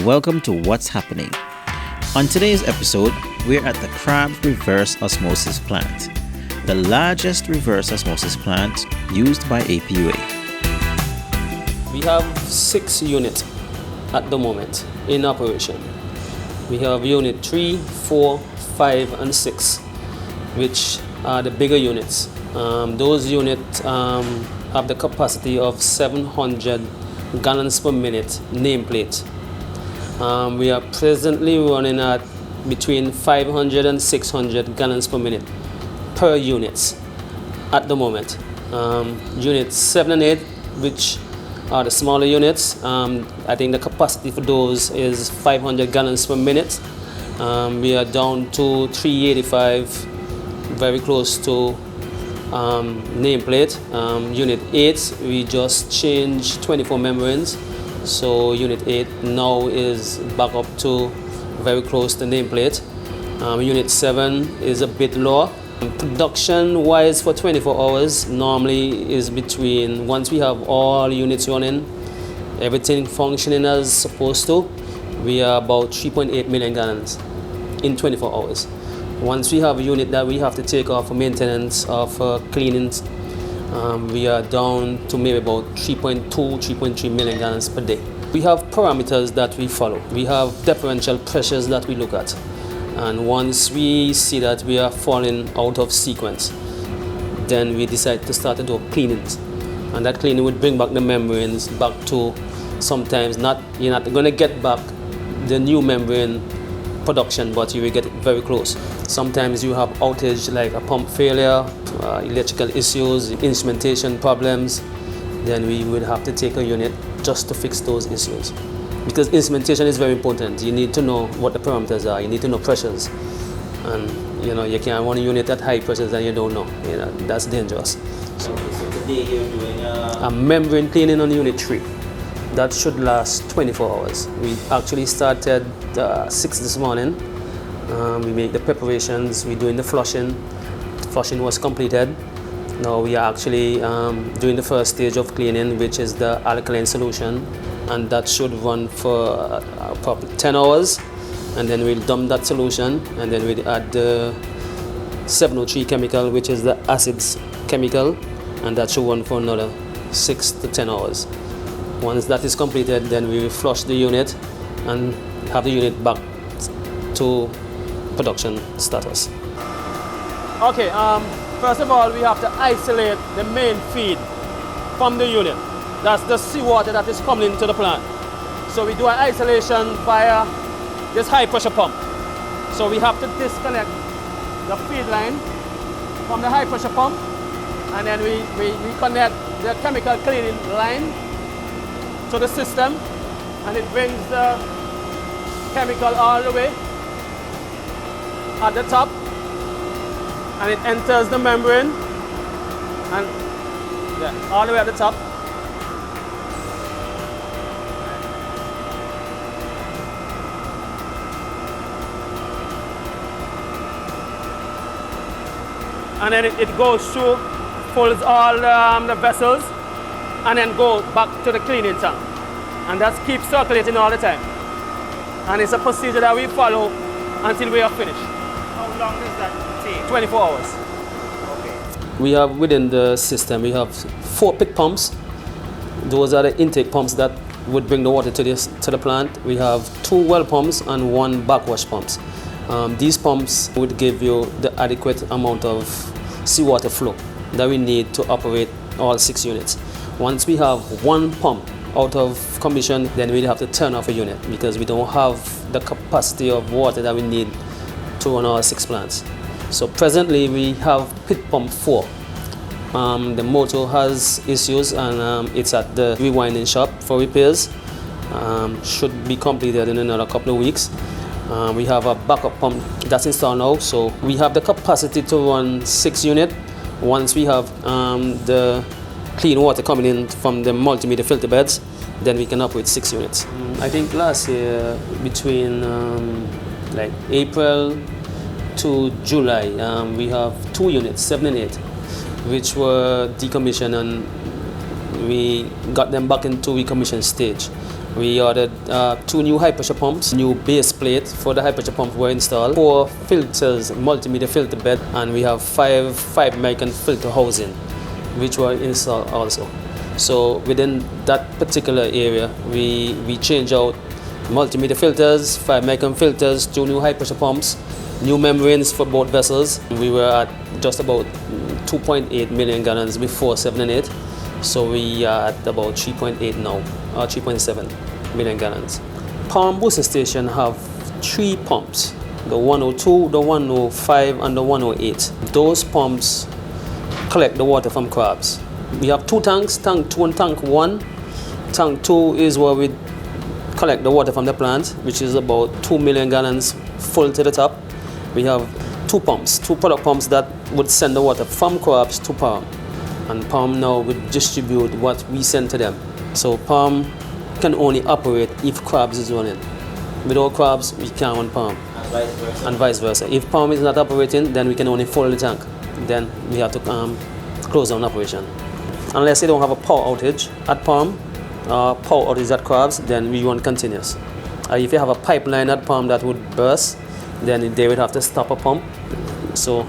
and welcome to What's Happening. On today's episode, we're at the Crab Reverse Osmosis Plant, the largest reverse osmosis plant used by APUA. We have 6 units at the moment in operation. We have unit 3, 4, 5 and 6, which are the bigger units. Those units have the capacity of 700 gallons per minute nameplate. We are presently running at between 500 and 600 gallons per minute per unit at the moment. Units 7 and 8, which are the smaller units, I think the capacity for those is 500 gallons per minute. We are down to 385, very close to nameplate. Unit 8, we just changed 24 membranes, so unit 8 now is back up to very close to nameplate. Unit 7 is a bit lower. Production wise for 24 hours normally is between, once we have all units running, everything functioning as supposed to, we are about 3.8 million gallons in 24 hours. Once we have a unit that we have to take off for maintenance or for cleanings, we are down to maybe about 3.2, 3.3 million gallons per day. We have parameters that we follow. We have differential pressures that we look at. And once we see that we are falling out of sequence, then we decide to start to do cleanings. And that cleaning would bring back the membranes back to, sometimes you're not going to get back the new membrane production, but you will get it very close. Sometimes you have outage like a pump failure, electrical issues, instrumentation problems, then we would have to take a unit just to fix those issues. Because instrumentation is very important. You need to know what the parameters are, you need to know pressures. And you can't run a unit at high pressures and you don't know. That's dangerous. So today you're doing a membrane cleaning on unit 3. That should last 24 hours. We actually started 6 this morning. We make the preparations, we're doing the flushing. The flushing was completed. Now we are actually doing the first stage of cleaning, which is the alkaline solution. And that should run for probably 10 hours. And then we'll dump that solution, and then we'll add the 703 chemical, which is the acids chemical, and that should run for another 6 to 10 hours. Once that is completed, then we will flush the unit and have the unit back to production status. Okay, first of all, we have to isolate the main feed from the unit. That's the seawater that is coming into the plant. So we do an isolation via this high pressure pump. So we have to disconnect the feed line from the high pressure pump, and then we connect the chemical cleaning line to the system, and it brings the chemical all the way at the top, and it enters the membrane and all the way at the top. And then it goes through, pulls all the vessels, and then go back to the cleaning tank. And that keeps circulating all the time. And it's a procedure that we follow until we are finished. How long does that take? 24 hours. Okay. We have within the system, we have 4 pit pumps. Those are the intake pumps that would bring the water to the plant. We have 2 well pumps and 1 backwash pumps. These pumps would give you the adequate amount of seawater flow that we need to operate all 6 units. Once we have 1 pump out of commission, then we'll have to turn off a unit because we don't have the capacity of water that we need to run our 6 plants. So presently we have pit pump 4. The motor has issues, and it's at the rewinding shop for repairs. Should be completed in another couple of weeks. We have a backup pump that's installed now, so we have the capacity to run 6 units. Once we have the clean water coming in from the multimeter filter beds, then we can operate 6 units. I think last year, between like April to July, we have 2 units, 7 and 8, which were decommissioned, and we got them back into recommission stage. We ordered 2 new high pressure pumps, new base plate for the high pressure pump were installed, 4 filters, multimeter filter bed, and we have 5 American filter housing, which were installed also. So within that particular area, we change out multimeter filters, 5 American filters, 2 new high pressure pumps, new membranes for both vessels. We were at just about 2.8 million gallons before 7 and 8. So we are at about 3.8 now, or 3.7 million gallons. Palm booster station have 3 pumps, the 102, the 105, and the 108. Those pumps collect the water from crabs. We have 2 tanks, tank 2 and tank 1. Tank 2 is where we collect the water from the plant, which is about 2 million gallons full to the top. We have 2 pumps, 2 product pumps that would send the water from crabs to palm. And palm now would distribute what we send to them. So palm can only operate if crabs is running. Without crabs, we can't run palm. And vice versa. If palm is not operating, then we can only fill the tank. Then we have to close down operation. Unless they don't have a power outage at palm, power outage at crabs, then we run continuous. If you have a pipeline at palm that would burst, then they would have to stop a pump. So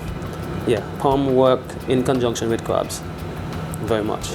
yeah, palm work in conjunction with crabs very much.